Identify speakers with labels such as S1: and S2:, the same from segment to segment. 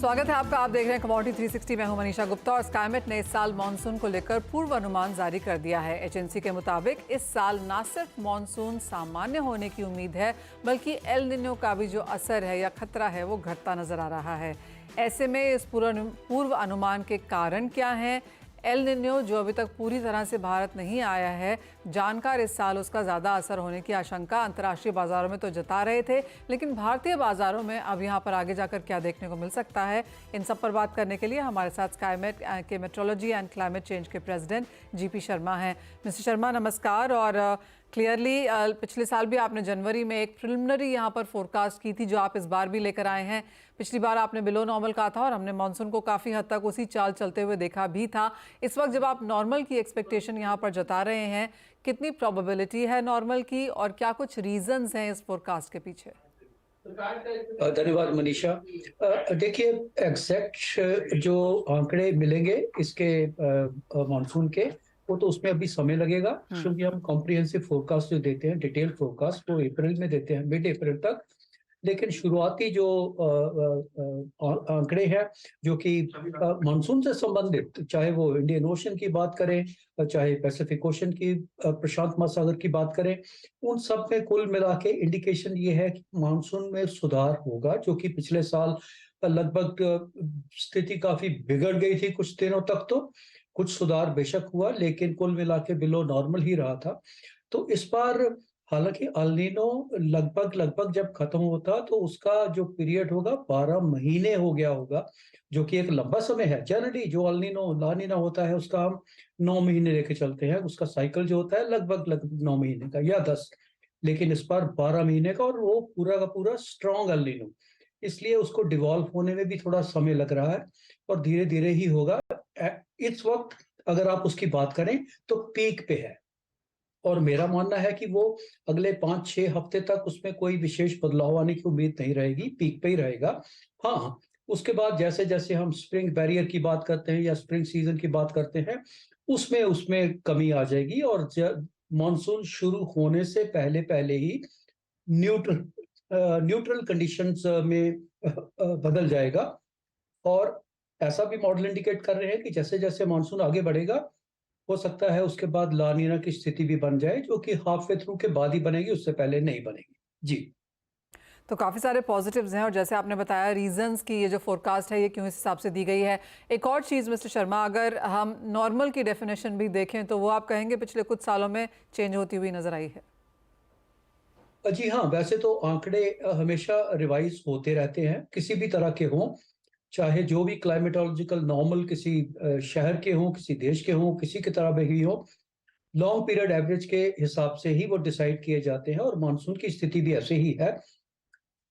S1: स्वागत है आपका। आप देख रहे हैं कमोडिटी 360। मैं हूं मनीषा गुप्ता और स्काईमेट ने इस साल मानसून को लेकर पूर्व अनुमान जारी कर दिया है। एजेंसी के मुताबिक इस साल न सिर्फ मानसून सामान्य होने की उम्मीद है, बल्कि एल निनो का भी जो असर है या खतरा है वो घटता नजर आ रहा है। ऐसे में इस पूर्व अनुमान के कारण क्या हैं? एल निनो जो अभी तक पूरी तरह से भारत नहीं आया है, जानकार इस साल उसका ज़्यादा असर होने की आशंका अंतर्राष्ट्रीय बाज़ारों में तो जता रहे थे, लेकिन भारतीय बाज़ारों में अब यहाँ पर आगे जाकर क्या देखने को मिल सकता है, इन सब पर बात करने के लिए हमारे साथ स्काईमेट के मेट्रोलॉजी एंड क्लाइमेट चेंज के प्रेसिडेंट जीपी शर्मा हैं। मिस्टर शर्मा नमस्कार। और क्लियरली पिछले साल भी आपने जनवरी में एक प्रिलिमिनरी यहाँ पर फोरकास्ट की थी जो आप इस बार भी लेकर आए हैं। पिछली बार आपने बिलो नॉर्मल कहा था और हमने मानसून को काफ़ी हद तक उसी चाल चलते हुए देखा भी था। इस वक्त जब आप नॉर्मल की एक्सपेक्टेशन यहाँ पर जता रहे हैं, कितनी प्रोबेबिलिटी है नॉर्मल की और क्या कुछ रीजंस हैं इस फोरकास्ट के पीछे?
S2: धन्यवाद मनीषा। देखिए, एग्जैक्ट जो आंकड़े मिलेंगे इसके मानसून के, वो तो उसमें अभी समय लगेगा, क्योंकि हम कॉम्प्रिहेंसिव फोरकास्ट जो देते हैं, डिटेल फोरकास्ट, वो अप्रैल में देते हैं, मिड अप्रैल तक। लेकिन शुरुआती जो आंकड़े हैं जो कि मानसून से संबंधित, चाहे वो इंडियन ओशन की बात करें, चाहे पैसिफिक ओशन की, प्रशांत महासागर की बात करें, उन सब में कुल मिला के इंडिकेशन ये है कि मानसून में सुधार होगा। जो कि पिछले साल लगभग स्थिति काफी बिगड़ गई थी कुछ दिनों तक, तो कुछ सुधार बेशक हुआ, लेकिन कुल मिला के बिलो नॉर्मल ही रहा था। तो इस बार हालांकि एल नीनो लगभग जब खत्म होता तो उसका जो पीरियड होगा 12 महीने हो गया होगा, जो कि एक लंबा समय है। जनरली जो एल नीनो ला नीना होता है उसका हम 9 महीने लेके चलते हैं, उसका साइकिल जो होता है लगभग 9 महीने का या 10, लेकिन इस बार 12 महीने का, और वो पूरा का पूरा स्ट्रॉन्ग एल नीनो, इसलिए उसको डिवॉल्व होने में भी थोड़ा समय लग रहा है और धीरे धीरे ही होगा। इस वक्त अगर आप उसकी बात करें तो पीक पे है, और मेरा मानना है कि वो अगले 5-6 हफ्ते तक उसमें कोई विशेष बदलाव आने की उम्मीद नहीं रहेगी, पीक पे ही रहेगा। हाँ, उसके बाद जैसे जैसे हम स्प्रिंग बैरियर की बात करते हैं या स्प्रिंग सीजन की बात करते हैं, उसमें उसमें कमी आ जाएगी, और मानसून शुरू होने से पहले पहले ही न्यूट्रल कंडीशंस में बदल जाएगा। और ऐसा भी मॉडल इंडिकेट कर रहे हैं कि जैसे जैसे मानसून आगे बढ़ेगा, हो सकता है उसके बाद ला नीना की स्थिति भी बन जाए, जो कि हाफ वे थ्रू के बाद ही बनेगी, उससे पहले नहीं बनेगी। जी,
S1: तो काफ़ी सारे पॉजिटिव्स हैं और जैसे आपने बताया रीजंस की ये जो फोरकास्ट है ये क्यों इस हिसाब से दी गई है। एक और चीज़ मिस्टर शर्मा, अगर हम नॉर्मल की डेफिनेशन भी देखें तो वो आप कहेंगे पिछले कुछ सालों में चेंज होती हुई नजर आई है?
S2: जी हाँ, वैसे तो आंकड़े हमेशा रिवाइज होते रहते हैं, किसी भी तरह के हों, चाहे जो भी क्लाइमेटोलॉजिकल नॉर्मल किसी शहर के हों, किसी देश के हों, किसी की तरह भी हो, लॉन्ग पीरियड एवरेज के हिसाब से ही वो डिसाइड किए जाते हैं, और मानसून की स्थिति भी ऐसे ही है।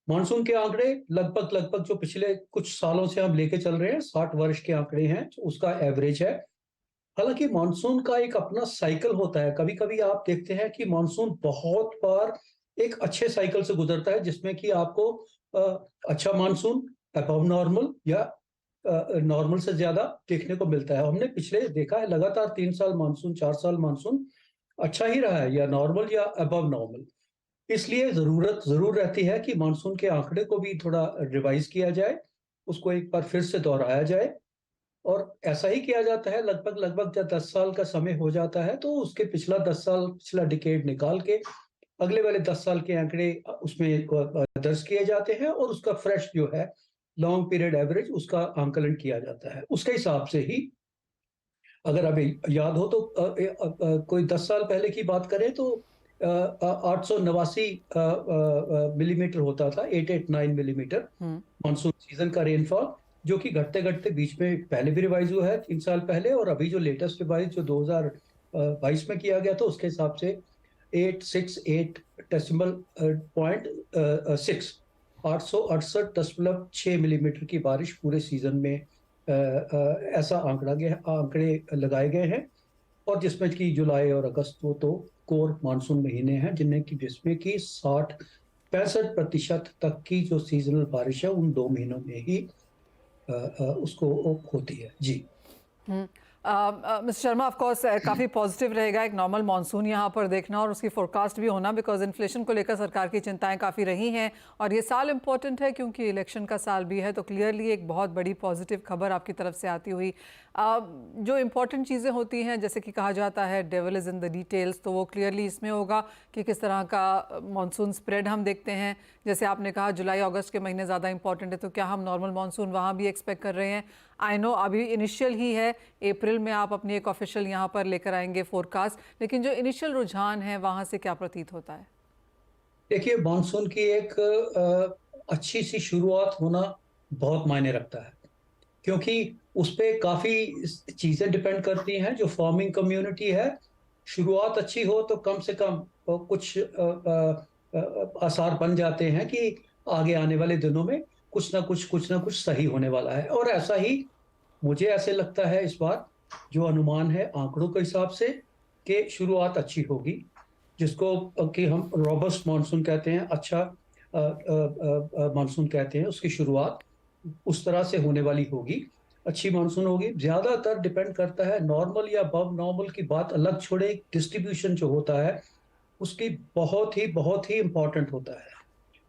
S2: मानसून के आंकड़े लगभग जो पिछले कुछ सालों से हम लेके चल रहे हैं, 60 वर्ष के आंकड़े हैं, तो उसका एवरेज है। हालांकि मानसून का एक अपना साइकिल होता है। कभी कभी आप देखते हैं कि मानसून बहुत बार एक अच्छे साइकिल से गुजरता है, जिसमें कि आपको अच्छा मानसून, अबव नॉर्मल या नॉर्मल से ज्यादा देखने को मिलता है। हमने पिछले देखा है लगातार 3 साल मानसून, 4 साल मानसून अच्छा ही रहा है, या नॉर्मल या अबव नॉर्मल। इसलिए जरूरत जरूर रहती है कि मानसून के आंकड़े को भी थोड़ा रिवाइज किया जाए, उसको एक बार फिर से दोहराया जाए। और ऐसा ही किया जाता है लगभग जब 10 साल का समय हो जाता है, तो उसके पिछला 10 साल, पिछला डिकेड निकाल के अगले वाले 10 साल के आंकड़े उसमें दर्ज किए जाते हैं, और उसका फ्रेश जो है लॉन्ग पीरियड एवरेज, उसका आंकलन किया जाता है। उसके हिसाब से ही, अगर अभी याद हो तो कोई 10 साल पहले की बात करें तो 889 मिलीमीटर होता था, 889 मिलीमीटर मानसून सीजन का रेनफॉल, जो कि घटते घटते बीच में पहले भी रिवाइज हुआ है 3 साल पहले, और अभी जो लेटेस्ट रिवाइज जो 2022 में किया गया था उसके हिसाब से 868.6 868.6 मिलीमीटर की बारिश पूरे सीजन में ऐसा आंकड़े लगाए गए हैं। और जिसमें कि जुलाई और अगस्त वो तो कोर मानसून महीने हैं, जिसमें कि 60-65% तक की जो सीजनल बारिश है उन 2 महीनों में ही उसको होती है। जी,
S1: मिस्टर शर्मा, ऑफ कोर्स काफ़ी पॉजिटिव रहेगा एक नॉर्मल मानसून यहाँ पर देखना और उसकी फोरकास्ट भी होना, बिकॉज इन्फ्लेशन को लेकर सरकार की चिंताएं काफ़ी रही हैं और ये साल इम्पोर्टेंट है क्योंकि इलेक्शन का साल भी है, तो क्लियरली एक बहुत बड़ी पॉजिटिव खबर आपकी तरफ से आती हुई। जो इम्पोर्टेंट चीज़ें होती हैं, जैसे कि कहा जाता है devil is in the details, तो वो क्लियरली इसमें होगा कि किस तरह का मानसून स्प्रेड हम देखते हैं। जैसे आपने कहा जुलाई अगस्त के महीने ज़्यादा इंपॉर्टेंट है, तो क्या हम नॉर्मल मानसून वहाँ भी एक्सपेक्ट कर रहे हैं? आई नो अभी इनिशियल ही है, अप्रैल में आप अपनी एक ऑफिशियल यहाँ पर लेकर आएंगे फोरकास्ट, लेकिन जो इनिशियल रुझान है वहाँ से क्या प्रतीत होता है?
S2: देखिए, मानसून की एक अच्छी सी शुरुआत होना बहुत मायने रखता है, क्योंकि उस पे काफ़ी चीज़ें डिपेंड करती हैं। जो फार्मिंग कम्युनिटी है, शुरुआत अच्छी हो तो कम से कम कुछ आसार बन जाते हैं कि आगे आने वाले दिनों में कुछ ना कुछ सही होने वाला है। और ऐसा ही मुझे ऐसे लगता है इस बार, जो अनुमान है आंकड़ों के हिसाब से, कि शुरुआत अच्छी होगी, जिसको कि हम रॉबस्ट मानसून कहते हैं, अच्छा मानसून कहते हैं। उसकी शुरुआत उस तरह से होने वाली होगी, अच्छी मानसून होगी। ज्यादातर डिपेंड करता है, नॉर्मल या अबव नॉर्मल की बात अलग छोड़े, डिस्ट्रीब्यूशन जो होता है उसकी बहुत ही इंपॉर्टेंट होता है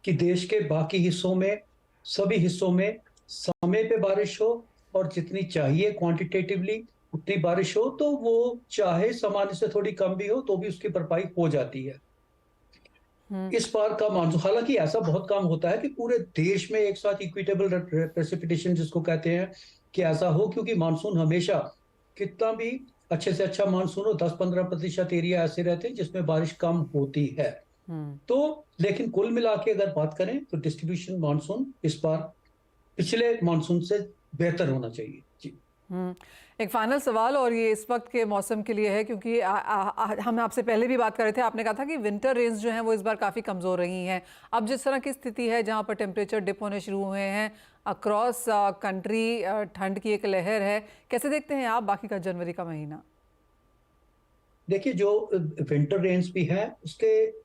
S2: कि देश के बाकी हिस्सों में, सभी हिस्सों में समय पे बारिश हो और जितनी चाहिए क्वांटिटेटिवली उतनी बारिश हो, तो वो चाहे सामान्य से थोड़ी कम भी हो तो भी उसकी भरपाई हो जाती है। इस बार का मानसून, हालांकि ऐसा बहुत कम होता है कि पूरे देश में एक साथ इक्विटेबल प्रेसिपिटेशन जिसको कहते हैं कि ऐसा हो, क्योंकि मानसून हमेशा, कितना भी अच्छे से अच्छा मानसून हो, 10-15% एरिया ऐसे रहते हैं जिसमें बारिश कम होती है। तो लेकिन कुल मिला के अगर बात करें तो डिस्ट्रीब्यूशन मानसून इस बार पिछले मानसून से बेहतर होना चाहिए जी।
S1: एक फाइनल सवाल, और ये इस वक्त के मौसम के लिए है, क्योंकि हम आपसे पहले भी बात कर रहे थे, आपने कहा था कि विंटर रेंज जो हैं वो इस बार काफ़ी कमज़ोर रही हैं। अब जिस तरह की स्थिति है जहाँ पर टेम्परेचर डिप होने शुरू हुए हैं अक्रॉस कंट्री, ठंड की एक लहर है, कैसे देखते हैं आप बाकी का जनवरी का महीना?
S2: देखिए, जो विंटर रेंज भी है उसके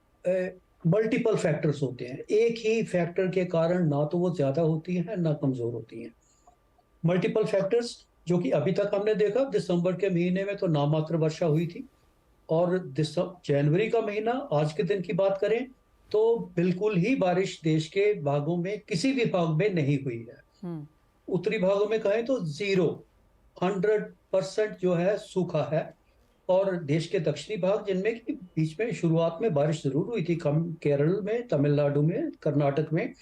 S2: मल्टीपल फैक्टर्स होते हैं। एक ही फैक्टर के कारण ना तो वो ज्यादा होती है ना कमजोर होती हैं। मल्टीपल फैक्टर्स, जो कि अभी तक हमने देखा, दिसंबर के महीने में तो नामात्र वर्षा हुई थी, और जनवरी का महीना, आज के दिन की बात करें तो बिल्कुल ही बारिश देश के भागों में किसी भी भाग में नहीं हुई है। उत्तरी भागों में कहें तो 100% जो है सूखा है, और देश के दक्षिणी भाग जिनमें कि बीच में शुरुआत में बारिश जरूर हुई थी, कम केरल में, तमिलनाडु में, कर्नाटक में,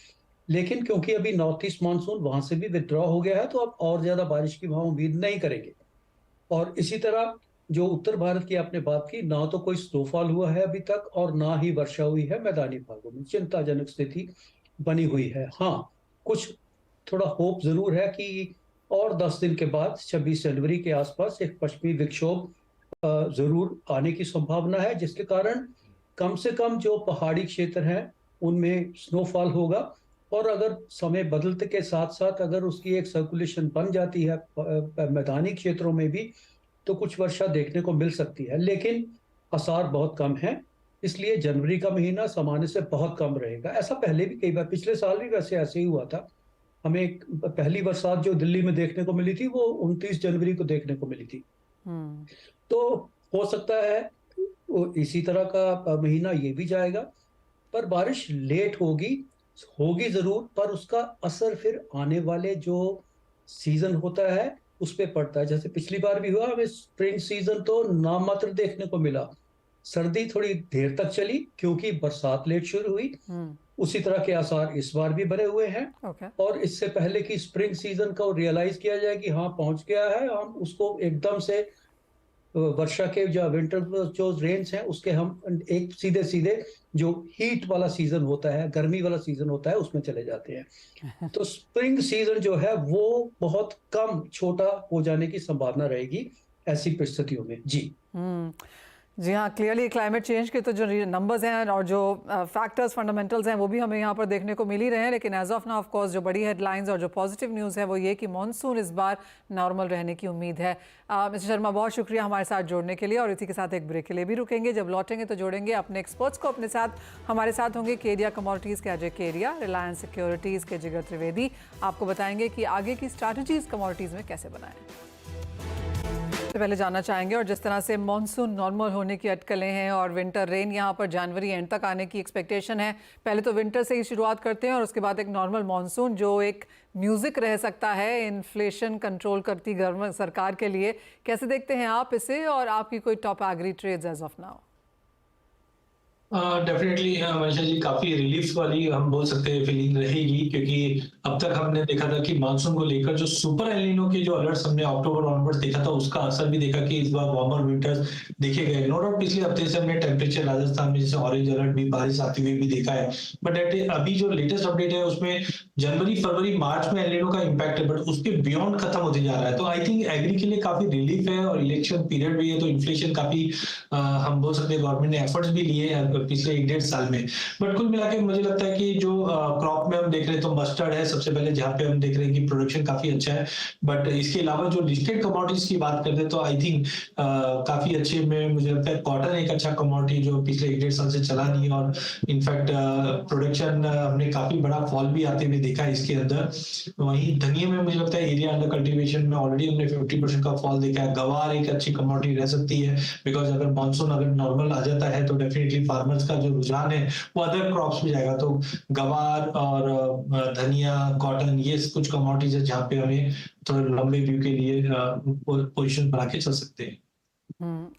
S2: लेकिन क्योंकि अभी नॉर्थ ईस्ट मानसून वहां से भी विथड्रॉ हो गया है तो अब और ज्यादा बारिश की वहां उम्मीद नहीं करेंगे। और इसी तरह जो उत्तर भारत की आपने बात की, ना तो कोई स्नोफॉल हुआ है अभी तक और ना ही वर्षा हुई है मैदानी भागों में। चिंताजनक स्थिति बनी हुई है। हाँ, कुछ थोड़ा होप जरूर है कि और 10 दिन के बाद 26 जनवरी के आसपास एक पश्चिमी विक्षोभ जरूर आने की संभावना है, जिसके कारण कम से कम जो पहाड़ी क्षेत्र हैं उनमें स्नोफॉल होगा। और अगर समय बदलते के साथ साथ अगर उसकी एक सर्कुलेशन बन जाती है मैदानी क्षेत्रों में भी, तो कुछ वर्षा देखने को मिल सकती है, लेकिन आसार बहुत कम है। इसलिए जनवरी का महीना सामान्य से बहुत कम रहेगा। ऐसा पहले भी कई बार, पिछले साल भी वैसे ऐसे ही हुआ था। हमें पहली बरसात जो दिल्ली में देखने को मिली थी वो 29 जनवरी को देखने को मिली थी। तो हो सकता है इसी तरह का महीना ये भी जाएगा, पर बारिश लेट होगी जरूर, पर उसका असर फिर आने वाले जो सीजन होता है उस पे पड़ता है। जैसे पिछली बार भी हुआ, हमें स्प्रिंग सीजन तो नामात्र देखने को मिला, सर्दी थोड़ी देर तक चली क्योंकि बरसात लेट शुरू हुई। उसी तरह के आसार इस बार भी बने हुए हैं। और इससे पहले कि स्प्रिंग सीजन को रियलाइज किया जाए कि हाँ पहुंच गया है, हम उसको एकदम से वर्षा के जो विंटर जो रेंज हैं उसके हम एक सीधे जो हीट वाला सीजन होता है, गर्मी वाला सीजन होता है, उसमें चले जाते हैं। तो स्प्रिंग सीजन जो है वो बहुत कम छोटा हो जाने की संभावना रहेगी ऐसी परिस्थितियों में जी।
S1: जी हाँ, क्लियरली क्लाइमेट चेंज के तो जो नंबर्स हैं और जो फैक्टर्स फंडामेंटल्स हैं वो भी हमें यहाँ पर देखने को मिल ही रहे हैं, लेकिन as of now of course जो बड़ी हेडलाइंस और जो पॉजिटिव न्यूज़ है वो ये कि मॉनसून इस बार नॉर्मल रहने की उम्मीद है। मिस्टर शर्मा, बहुत शुक्रिया हमारे साथ जोड़ने के लिए, और इसी के साथ एक ब्रेक के लिए भी रुकेंगे। जब लौटेंगे तो जोड़ेंगे अपने एक्सपर्ट्स को अपने साथ। हमारे साथ होंगे केडिया कमोडिटीज़ के अजय केडिया, रिलायंस सिक्योरिटीज़ के जिगर त्रिवेदी। आपको बताएंगे कि आगे की स्ट्रैटेजीज कमोडिटीज़ में कैसे बनाएं। सबसे पहले जानना चाहेंगे, और जिस तरह से मॉनसून नॉर्मल होने की अटकलें हैं और विंटर रेन यहाँ पर जनवरी एंड तक आने की एक्सपेक्टेशन है, पहले तो विंटर से ही शुरुआत करते हैं और उसके बाद एक नॉर्मल मॉनसून जो एक म्यूजिक रह सकता है इन्फ्लेशन कंट्रोल करती गवर्नमेंट सरकार के लिए। कैसे देखते हैं आप इसे, और आपकी कोई top agri trades as of now?
S3: Definitely Manisha ji, काफी रिलीफ वाली हम बोल सकते हैं फीलिंग रहेगी, क्योंकि अब तक हमने देखा था कि मानसून को लेकर जो सुपर एल नीनो के जो अलर्ट्स हमने अक्टूबर ऑनवर्ड्स देखा था, उसका असर भी देखा कि इस बार वार्मर विंटर्स देखे गए। नो डाउट पिछले हफ्ते से हमने टेम्परेचर राजस्थान में जैसे ऑरेंज अलर्ट भी, बारिश आती हुई भी देखा है, बट अभी जो लेटेस्ट अपडेट है उसमें जनवरी फरवरी मार्च में एल नीनो का इम्पैक्ट है, बट उसके बियॉन्ड खत्म होते जा रहा है। तो आई थिंक एग्री के लिए काफी रिलीफ है, और इलेक्शन पीरियड भी है तो इन्फ्लेशन काफी हम बोल सकते हैं गवर्नमेंट ने एफर्ट्स भी लिए हैं पिछले 1-1.5 साल में। बट कुल मिला के मुझे लगता है कि जो क्रॉप में हम देख रहे हैं तो मस्टर्ड है सबसे पहले, जहाँ पे हम देख रहे हैं कि प्रोडक्शन काफी अच्छा है। बट इसके अलावा जो लिस्टेड कमोडिटीज की बात करते हैं तो आई थिंक काफी अच्छे में मुझे लगता है कॉटन एक अच्छा कमोडिटी जो पिछले 1-1.5 साल से चला नहीं है, और इनफैक्ट प्रोडक्शन हमने काफी बड़ा फॉल भी आते हुए देखा है इसके अंदर। वहीं धनिया में मुझे लगता है एरिया अंडर कल्टीवेशन में ऑलरेडी हमने 50% का फॉल देखा है। गवार एक अच्छी कमोडिटी रह सकती है, बिकॉज अगर मानसून अगर नॉर्मल आ जाता है तो डेफिनेटली फार्मर्स का जो रुझान है वो अदर क्रॉप्स में जाएगा। तो गवार और धनिया, कॉटन, ये कुछ कमोडिटीज है जहाँ पे हमें थोड़ा लंबे व्यू के लिए पोजीशन बना के चल सकते हैं।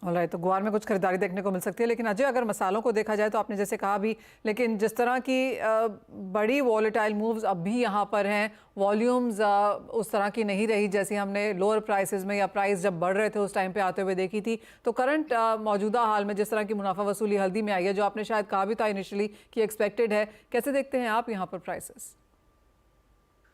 S1: ऑलराइट, तो ग्वार में कुछ खरीदारी देखने को मिल सकती है। लेकिन अजय, अगर मसालों को देखा जाए तो आपने जैसे कहा भी, लेकिन जिस तरह की बड़ी वॉलेटाइल मूव्स अब भी यहाँ पर हैं, वॉल्यूम्स उस तरह की नहीं रही जैसी हमने लोअर प्राइसेस में या प्राइस जब बढ़ रहे थे उस टाइम पे आते हुए देखी थी। तो करंट मौजूदा हाल में जिस तरह की मुनाफा वसूली हल्दी में आई है, जो आपने शायद कहा भी था इनिशियली कि एक्सपेक्टेड है, कैसे देखते हैं आप यहाँ पर प्राइसेस?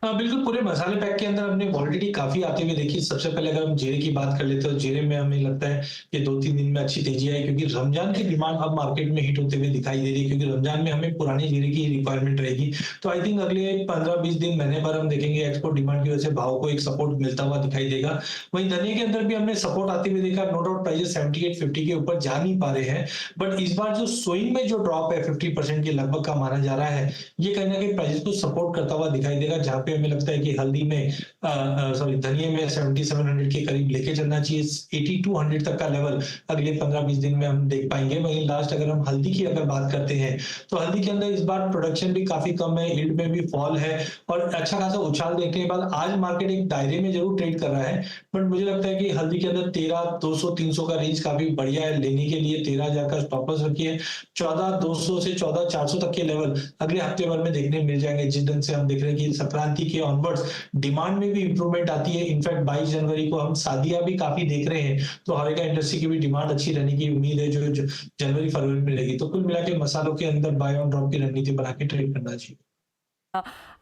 S3: हाँ बिल्कुल, पूरे मसाले पैक के अंदर हमने वॉलिटिलिटी काफी आते हुए देखी। सबसे पहले अगर हम जीरे की बात कर लेते हैं तो जीरे में हमें लगता है कि 2-3 दिन में अच्छी तेजी आई, क्योंकि रमजान की डिमांड अब मार्केट में हिट होते हुए दिखाई दे रही है, क्योंकि रमजान में हमें पुराने जीरे की रिक्वायरमेंट रहेगी। तो आई थिंक अगले 15-20 दिन, महीने भर हम देखेंगे एक्सपोर्ट डिमांड की वजह से भाव को एक सपोर्ट मिलता हुआ दिखाई देगा। वहीं धनिया के अंदर भी हमने सपोर्ट आते हुए देखा। नो डाउट प्राइसेस 78-50 के ऊपर जा नहीं पा रहे हैं, बट इस बार जो सोइंग में जो ड्रॉप है 50% के लगभग का माना जा रहा है, ये कहीं ना कहीं प्राइसेस को सपोर्ट करता हुआ दिखाई देगा, जहां पे हमें लगता है कि में धनिया में 7700 के करीब लेके चलना चाहिए। 8200 तक का लेवल अगले 15-20 दिन में हम देख पाएंगे। वहीं लास्ट अगर हम हल्दी की अगर बात करते हैं तो हल्दी के अंदर इस बार प्रोडक्शन भी काफी कम है, यील्ड में भी फॉल है, और अच्छा खासा उछाल देखने के बाद आज मार्केट एक दायरे में जरूर ट्रेड कर रहा है। बट मुझे लगता है कि हल्दी के अंदर 13,200-300 का रेंज काफी बढ़िया है लेने के लिए। 13,000 का स्टॉप लॉस रखिए। 14,200 से 14,400 तक के लेवल अगले हफ्ते भर में देखने मिल जाएंगे, जिस ढंग से हम देख रहे हैं कि संक्रांति के ऑनवर्ड्स डिमांड में भी इंप्रूवमेंट आती है। इनफैक्ट 22 जनवरी को हम शादियां भी काफी देख रहे हैं, तो हरेका इंडस्ट्री की भी डिमांड अच्छी रहने की उम्मीद है जो जनवरी फरवरी में रहेगी। तो कुल मिला के मसालों के अंदर बाय ऑन ड्रॉप की रणनीति बना के ट्रेड करना चाहिए।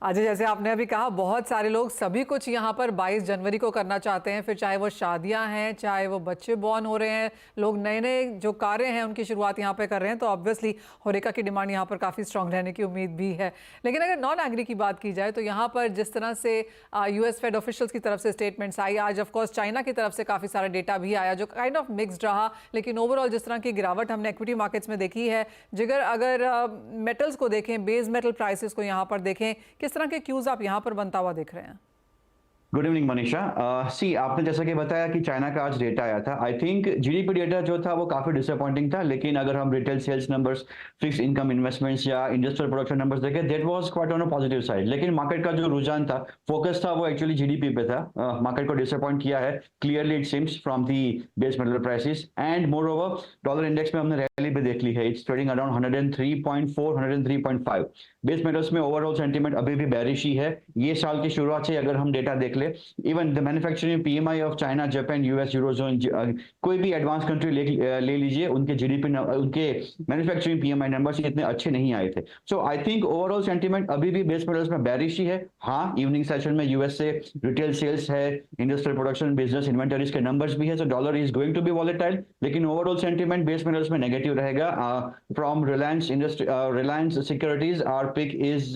S1: अजय, जैसे आपने अभी कहा, बहुत सारे लोग सभी कुछ यहाँ पर 22 जनवरी को करना चाहते हैं, फिर चाहे वो शादियां हैं, चाहे वो बच्चे बॉर्न हो रहे हैं, लोग नए नए जो कारें हैं उनकी शुरुआत यहाँ पे कर रहे हैं, तो ऑब्वियसली होरेका की डिमांड यहाँ पर काफ़ी स्ट्रांग रहने की उम्मीद भी है। लेकिन अगर नॉन एग्री की बात की जाए तो यहाँ पर जिस तरह से US फेड ऑफिशियल्स की तरफ से स्टेटमेंट्स आई, आज ऑफकोर्स चाइना की तरफ से काफ़ी सारा डेटा भी आया जो काइंड ऑफ मिक्सड रहा, लेकिन ओवरऑल जिस तरह की गिरावट हमने इक्विटी मार्केट्स में देखी है, जिगर अगर मेटल्स को देखें, बेस मेटल प्राइसेस को यहाँ पर देखें, किस तरह के क्यूज आप यहाँ पर बनता हुआ दिख रहे हैं?
S4: Good evening Manisha. आपने जैसा कि बताया कि चाइना का आज डेटा आया था। आई थिंक जीडीपी डेटा जो था वो काफी डिसअपॉइंटिंग था, लेकिन अगर हम retail sales numbers, fixed income investments या इंडस्ट्रियल प्रोडक्शन नंबर्स देखें, that was quite on a positive side. लेकिन मार्केट का जो रुझान था, फोकस था, वो एक्चुअली जीडीपी पे था। मार्केट को डिसअपॉइंट किया है clearly, it seems, from the base metal prices. And more over dollar index में हमने रैली भी देख ली है, it's trading around 103.4, 103.5। Base metals में ओवरऑल सेंटीमेंट अभी भी बेरिश ही है। ये साल की शुरुआत से अगर हम डेटा देख ले, even manufacturing PMI of China, Japan, US, eurozone, कोई भी एडवांस कंट्री ले लीजिए, उनके जीडीपी, उनके मैन्युफैक्चरिंग पीएमआई नंबर्स इतने अच्छे नहीं आए थे। So I think overall sentiment अभी भी बेस मेटल्स में बेरिश ही है। हाँ, इवनिंग सेशन में यूएस से रिटेल सेल्स है, इंडस्ट्रियल प्रोडक्शन, बिजनेस इन्वेंटरीज के नंबर्स भी है, so dollar is going to be volatile. लेकिन ओवरऑल सेंटीमेंट बेस मेटल्स में नेगेटिव रहेगा। From Reliance Securities, our pick is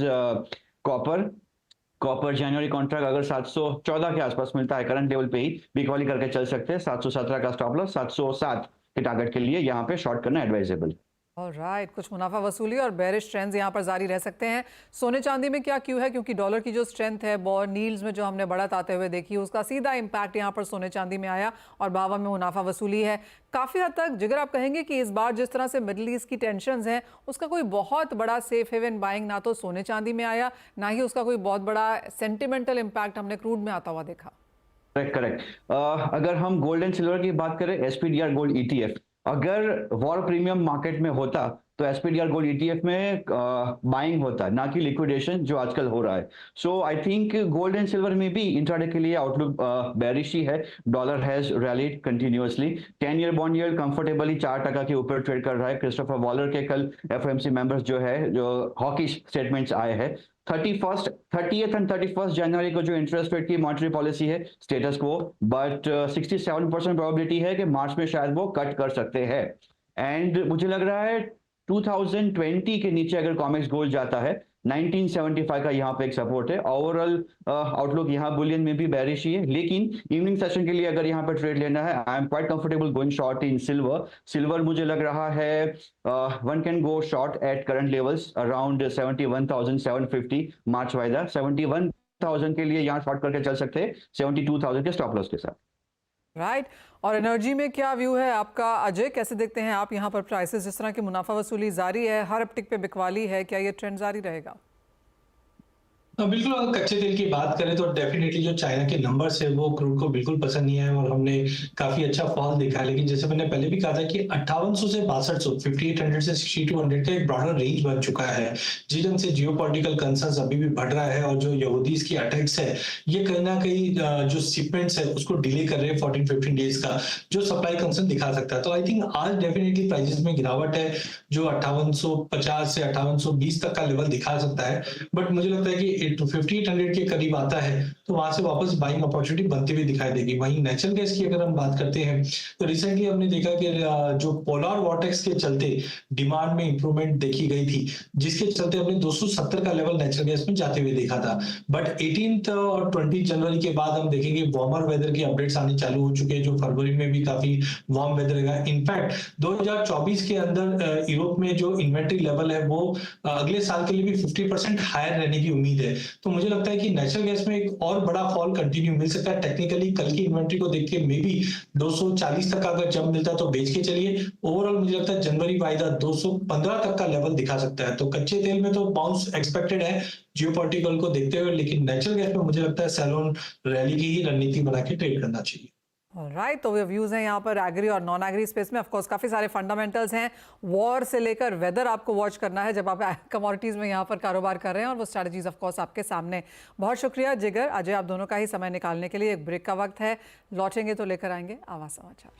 S4: copper January contract अगर 714 के आसपास मिलता है करंट लेवल पे ही बिग वाली करके चल सकते हैं। 717 का स्टॉप लॉस, 707 के टारगेट के लिए यहाँ पे शॉर्ट करना एडवाइजेबल।
S1: ऑलराइट, कुछ मुनाफा वसूली और बेरिश ट्रेंड्स यहाँ पर जारी रह सकते हैं। सोने चांदी में क्या क्यों है? क्योंकि डॉलर की जो स्ट्रेंथ है, बॉन्ड यील्ड्स में जो हमने बढ़त आते हुए देखी, उसका सीधा इम्पैक्ट यहाँ पर सोने चांदी में आया और भावा में मुनाफा वसूली है। काफ़ी हद तक जिगर आप कहेंगे कि इस बार जिस तरह से मिडल ईस्ट की टेंशंस हैं, उसका कोई बहुत बड़ा सेफ हेवन बाइंग ना तो सोने चांदी में आया, ना ही उसका कोई बहुत बड़ा सेंटिमेंटल इम्पैक्ट हमने क्रूड में आता हुआ देखा।
S4: Correct correct. अगर हम गोल्ड एंड सिल्वर की बात करें, एसपीडीआर गोल्ड ईटीएफ अगर वॉर प्रीमियम मार्केट में होता तो एसपीडीआर गोल्ड ईटीएफ में बाइंग होता, ना कि लिक्विडेशन जो आजकल हो रहा है। So I think gold and silver में भी इंट्राडे के लिए आउटलुक बेरिश ही है। Dollar has rallied continuously. 10 year bond yield comfortably 4% के ऊपर ट्रेड कर रहा है। क्रिस्टोफर वॉलर के कल एफओएमसी मेंबर्स जो है, जो हॉकिश स्टेटमेंट्स आए हैं। 30th एंड 31st जनवरी को जो इंटरेस्ट रेट की मॉनेटरी पॉलिसी है, स्टेटस को, बट 67% प्रोबेबिलिटी है कि मार्च में शायद वो कट कर सकते हैं। एंड मुझे लग रहा है 2020 के नीचे अगर कॉमेक्स गोल्ड जाता है, 1975 का यहाँ पे एक सपोर्ट है। ओवरऑल आउटलुक यहाँ बुलियन में भी बेरिश ही है, लेकिन इवनिंग सेशन के लिए अगर यहाँ पे ट्रेड लेना है, I am quite comfortable going short in silver. Silver मुझे लग रहा है one can go short at current levels around 71,750 मार्च वाइदा। 71,000 के लिए यहाँ शॉर्ट करके चल सकते हैं 72,000 के स्टॉप लॉस के साथ।
S1: राइट। और एनर्जी में क्या व्यू है आपका अजय? कैसे देखते हैं आप यहाँ पर प्राइसेस जिस तरह की मुनाफा वसूली जारी है, हर अपटिक पे बिकवाली है, क्या ये ट्रेंड जारी रहेगा?
S3: बिल्कुल, अगर कच्चे तेल की बात करें तो डेफिनेटली जो चाइना के नंबर्स है वो क्रूड को बिल्कुल पसंद नहीं आए और हमने काफी अच्छा फॉल देखा है। लेकिन जैसे मैंने पहले भी कहा था कि 5800 से 6200, 5800 से 6200 का एक ब्रॉडर रेंज बन चुका है। जिस ढंग से जियोपॉलिटिकल कंसर्न्स अभी भी बढ़ रहा है और जो यहूदीज की अटैक्स है, ये कहीं ना कहीं जो शिपमेंट्स है उसको डिले कर रहे हैं 14-15 डेज का, जो सप्लाई कंसर्न दिखा सकता है। तो आई थिंक आज डेफिनेटली प्राइसेस में गिरावट है, जो 5850 से 5820 तक का लेवल दिखा सकता है। बट मुझे लगता है कि 5800 के करीब आता है तो वहां से वापस बाइंग अपॉर्चुनिटी बनती हुई दिखाई देगी। वहीं नेचुरल गैस की अगर हम बात करते हैं तो रिसेंटली हमने देखा कि जो पोलर वॉर्टेक्स के चलते डिमांड में इंप्रूवमेंट देखी गई थी, जिसके चलते हमने 270 का लेवल नेचुरल गैस में जाते हुए देखा था। बट 18 और 20 जनवरी के बाद हम देखेंगे वार्मर वेदर की अपडेट्स आने चालू हो चुके हैं, जो फरवरी में भी काफी वार्म वेदर रहेगा। इनफैक्ट 2024 के अंदर यूरोप में जो इन्वेंट्री लेवल है वो अगले साल के लिए भी 50% हायर रहने की उम्मीद है। तो मुझे लगता है कि नेचुरल गैस में एक और बड़ा फॉल कंटिन्यू मिल सकता है। टेक्निकली कल की इन्वेंट्री को देख के मे बी 240 तक का अगर जंप मिलता है तो बेच के चलिए। ओवरऑल मुझे लगता है जनवरी वायदा 215 तक का लेवल दिखा सकता है। तो कच्चे तेल में तो बाउंस एक्सपेक्टेड है जियोपॉलिटिकल को देखते हुए, लेकिन नेचुरल गैस में मुझे लगता है सैलोन रैली की ही रणनीति बना के ट्रेड करना चाहिए।
S1: राइट, तो व्यूज हैं यहाँ पर एग्री और नॉन एग्री स्पेस में। ऑफ कोर्स काफ़ी सारे फंडामेंटल्स हैं, वॉर से लेकर वेदर आपको वॉच करना है जब आप कमोडिटीज़ में यहाँ पर कारोबार कर रहे हैं, और वो स्ट्रैटेजीज ऑफ कोर्स आपके सामने। बहुत शुक्रिया जिगर, अजय, आप दोनों का ही समय निकालने के लिए। एक ब्रेक का वक्त है, लौटेंगे तो लेकर आएंगे आवाज़ समाचार।